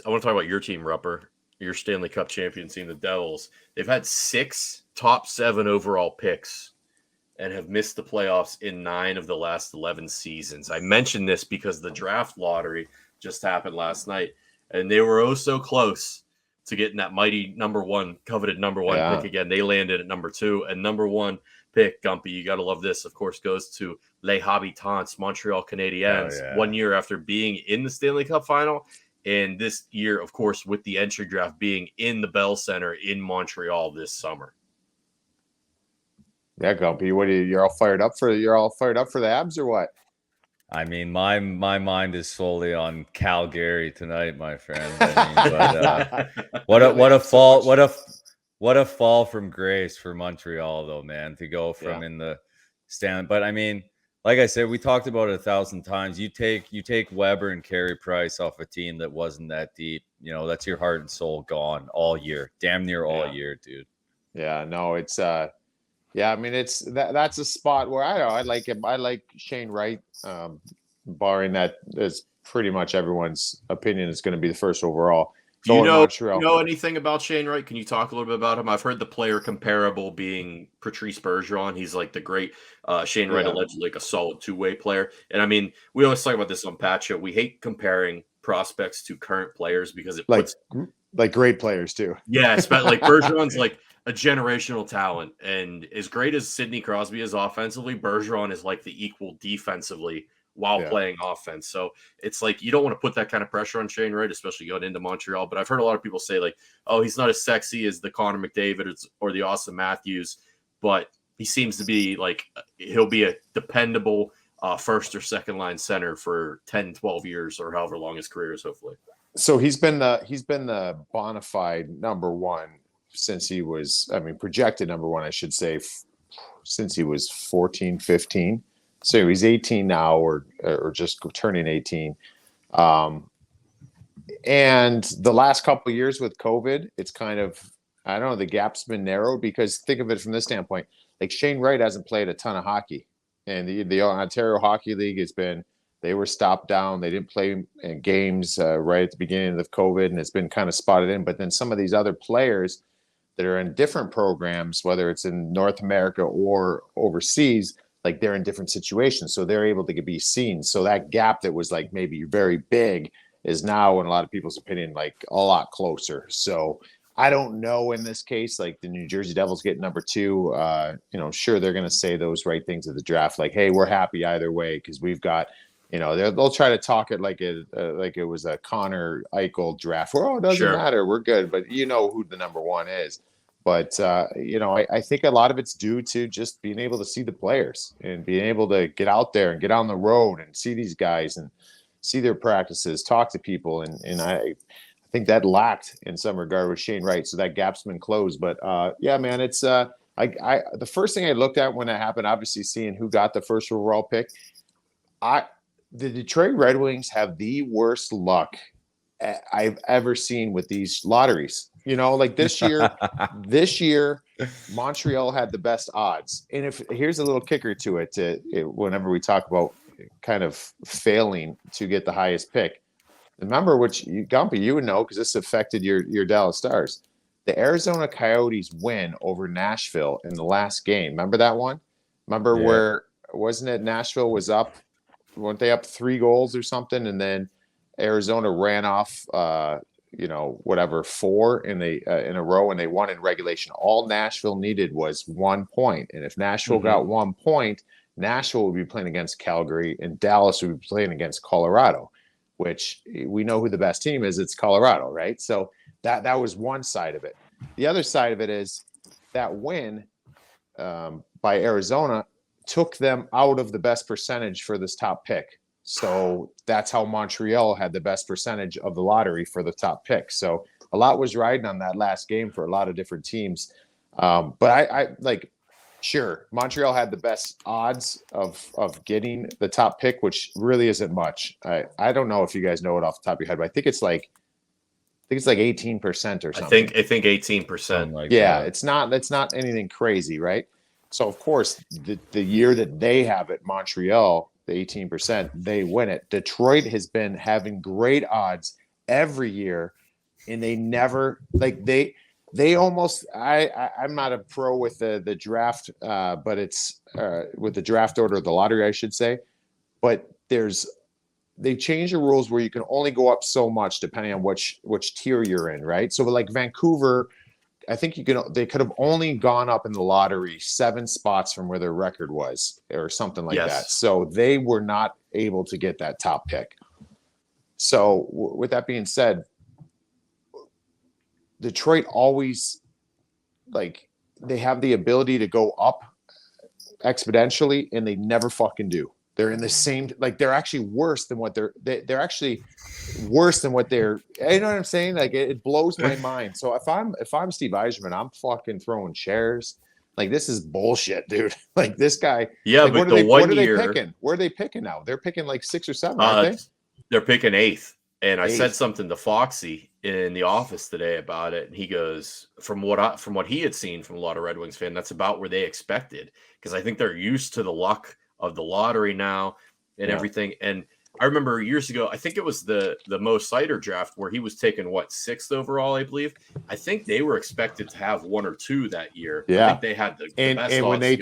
I want to talk about your team, Rupper, your Stanley Cup champion team, the Devils. They've had 6 top 7 overall picks and have missed the playoffs in 9 of the last 11 seasons. I mentioned this because the draft lottery just happened last night, and they were oh so close to getting that mighty coveted number one pick again. They landed at number 2, and number 1 pick, Gumpy, you got to love this, of course, goes to Les Habitants, Montreal Canadiens, 1 year after being in the Stanley Cup final. And this year, of course, with the entry draft being in the Bell Center in Montreal this summer. Yeah, Gumpy, what are you? You're all fired up for the Abs or what? I mean, my mind is solely on Calgary tonight, my friend. I mean, but, what a fall from grace for Montreal, though, man, to go from in the stand. But I mean, like I said, we talked about it 1,000 times. You take Weber and Carey Price off a team that wasn't that deep. You know, that's your heart and soul gone all year, damn near all year, dude. Yeah, no, it's I mean, that's a spot where I like him. I like Shane Wright, barring that is pretty much everyone's opinion is going to be the first overall. Do you know anything about Shane Wright? Can you talk a little bit about him? I've heard the player comparable being Patrice Bergeron. He's like the great Shane Wright, allegedly like a solid two-way player. And I mean, we always talk about this on Pat Show. We hate comparing prospects to current players because it puts like great players too. Yeah, especially like Bergeron's like a generational talent, and as great as Sidney Crosby is offensively, Bergeron is like the equal defensively while playing offense. So it's like you don't want to put that kind of pressure on Shane Wright, especially going into Montreal. But I've heard a lot of people say like, oh, he's not as sexy as the Connor McDavid or the Austin Matthews, but he seems to be like he'll be a dependable first or second line center for 10, 12 years or however long his career is, hopefully. So he's been the bona fide number one since he was, I mean, projected number one, I should say, since he was 14, 15. So he's 18 now or just turning 18. And the last couple of years with COVID, it's kind of, I don't know, the gap's been narrowed because think of it from this standpoint, like Shane Wright hasn't played a ton of hockey. And the Ontario Hockey League they were stopped down. They didn't play in games right at the beginning of COVID, and it's been kind of spotted in. But then some of these other players that are in different programs, whether it's in North America or overseas, like they're in different situations. So they're able to be seen. So that gap that was like maybe very big is now, in a lot of people's opinion, like a lot closer. So I don't know in this case, like the New Jersey Devils get number 2. Sure, they're going to say those right things at the draft, like, hey, we're happy either way because we've got, they'll try to talk it like it was a Connor Eichel draft where, it doesn't matter, we're good, but you know who the number 1 is. But, I think a lot of it's due to just being able to see the players and being able to get out there and get on the road and see these guys and see their practices, talk to people. And I think that lacked in some regard with Shane Wright. So that gap's been closed. But, man, it's the first thing I looked at when that happened, obviously seeing who got the first overall pick, the Detroit Red Wings have the worst luck I've ever seen with these lotteries. Like this year, Montreal had the best odds. And here's a little kicker to it, whenever we talk about kind of failing to get the highest pick, remember, which Gumpy, you would know because this affected your Dallas Stars. The Arizona Coyotes win over Nashville in the last game. Remember that one? Remember where, wasn't it Nashville was up? Weren't they up 3 goals or something? And then Arizona ran off 4 in a row, and they won in regulation. All Nashville needed was 1 point. And if Nashville got 1 point, Nashville would be playing against Calgary and Dallas would be playing against Colorado, which we know who the best team is. It's Colorado, right? So that was one side of it. The other side of it is that win by Arizona took them out of the best percentage for this top pick. So that's how Montreal had the best percentage of the lottery for the top pick. So a lot was riding on that last game for a lot of different teams. But I sure, Montreal had the best odds of getting the top pick, which really isn't much. I don't know if you guys know it off the top of your head, but I think it's like 18% or something. I think 18%. Like that. It's not anything crazy, right? So of course, the year that they have it, Montreal, the 18%, they win it. Detroit has been having great odds every year, and they never like they almost I'm not a pro with the draft, but it's with the draft order of the lottery, I should say. But they change the rules where you can only go up so much depending on which tier you're in, right? So like Vancouver, I think they could have only gone up in the lottery 7 spots from where their record was or something like that. So they were not able to get that top pick. So with that being said, Detroit always, like, they have the ability to go up exponentially, and they never fucking do. They're in the same, like, they're actually worse than what they're actually worse than what they're, you know what I'm saying? Like, it blows my mind. So if I'm Steve Yzerman, I'm fucking throwing chairs. Like, this is bullshit, dude. Like, this guy. Yeah, like, but what are they picking? Where are they picking now? They're picking like 6 or 7, aren't they? They're picking 8th. And I 8th. said something to Foxy in the office today about it, and he goes, from what he had seen from a lot of Red Wings fans, that's about where they expected, because I think they're used to the luck of the lottery now and everything. And I remember years ago, I think it was the Mo Seider draft where he was taken 6th overall, I believe. I think they were expected to have 1 or 2 that year. Yeah, I think they had the best. And when they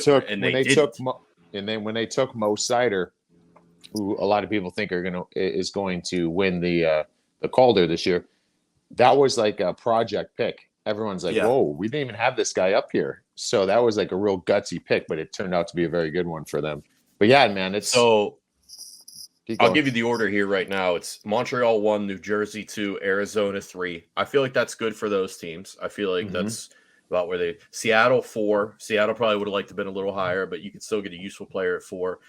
took Mo Seider, who a lot of people think is going to win the Calder this year, that was like a project pick. Everyone's like, whoa, we didn't even have this guy up here. So that was like a real gutsy pick, but it turned out to be a very good one for them. But yeah, man, it's so. I'll give you the order here right now. It's Montreal 1, New Jersey 2, Arizona 3. I feel like that's good for those teams. I feel like that's about where Seattle 4. Seattle probably would have liked to have been a little higher, but you could still get a useful player at 4.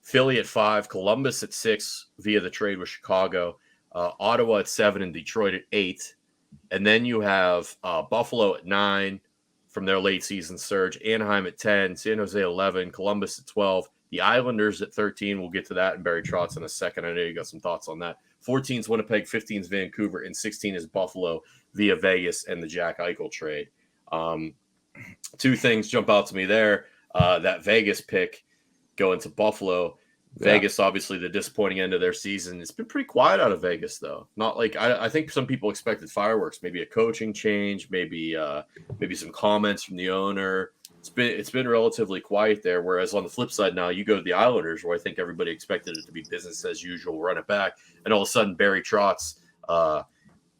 Philly at 5, Columbus at 6 via the trade with Chicago, Ottawa at 7, and Detroit at 8. And then you have Buffalo at 9 from their late season surge, Anaheim at 10, San Jose 11, Columbus at 12, the Islanders at 13. We'll get to that and Barry Trotz in a second. I know you got some thoughts on that. 14 is Winnipeg, 15 is Vancouver, and 16 is Buffalo via Vegas and the Jack Eichel trade. 2 things jump out to me there. That Vegas pick going to Buffalo. Vegas, obviously, the disappointing end of their season. It's been pretty quiet out of Vegas, though. Not like I think some people expected fireworks, maybe a coaching change, maybe some comments from the owner. It's been relatively quiet there. Whereas on the flip side, now you go to the Islanders, where I think everybody expected it to be business as usual, run it back, and all of a sudden Barry Trotz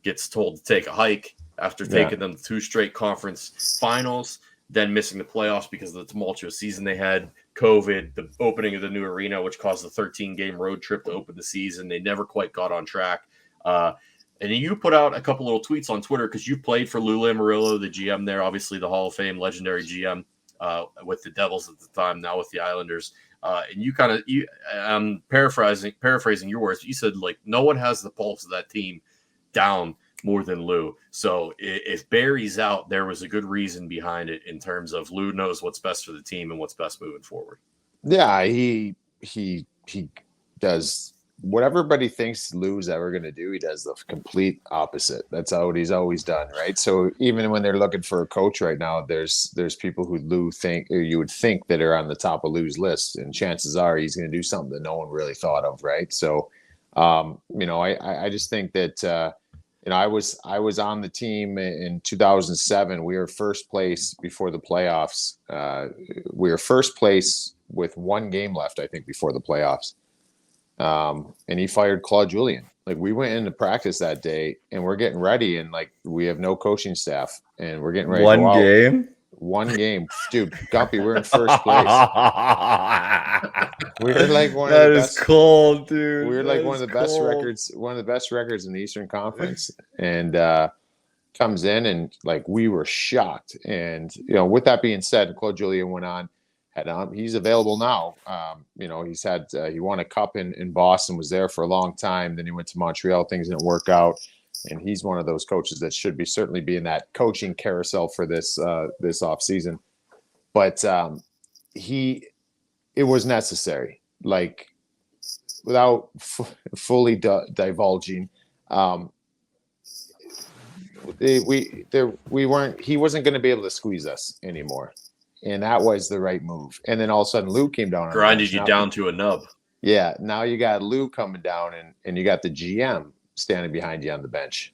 gets told to take a hike after taking them to 2 straight conference finals, then missing the playoffs because of the tumultuous season they had. COVID, the opening of the new arena, which caused a 13-game road trip to open the season. They never quite got on track. And you put out a couple little tweets on Twitter because you played for Lou Lamoriello, the GM there, obviously the Hall of Fame legendary GM with the Devils at the time, now with the Islanders. And you I'm paraphrasing your words. You said, like, no one has the pulse of that team down more than Lou. So if Barry's out, there was a good reason behind it in terms of Lou knows what's best for the team and what's best moving forward. Yeah, he does what everybody thinks Lou's ever going to do. He does the complete opposite. That's what he's always done, right? So even when they're looking for a coach right now, there's people who you would think that are on the top of Lou's list, and chances are he's going to do something that no one really thought of, right? So I just think that I was on the team in 2007. We were first place before the playoffs. We were first place with 1 game left, I think, before the playoffs. And he fired Claude Julien. Like, we went into practice that day and we're getting ready, and like, we have no coaching staff and we're getting ready. One game, dude. Gumpy, we're in first place. We're like one of the best. That is cold, dude. We're like one of the best records. One of the best records in the Eastern Conference, and comes in and like, we were shocked. And with that being said, Claude Julien went on. He's available now. He's had he won a cup in Boston, was there for a long time. Then he went to Montreal. Things didn't work out. And he's one of those coaches that should certainly be in that coaching carousel for this off season. But it was necessary, like, without fully divulging. He wasn't going to be able to squeeze us anymore, and that was the right move. And then all of a sudden, Lou came down, grinded you down to a nub. Yeah, now you got Lou coming down, and you got the GM. standing behind you on the bench.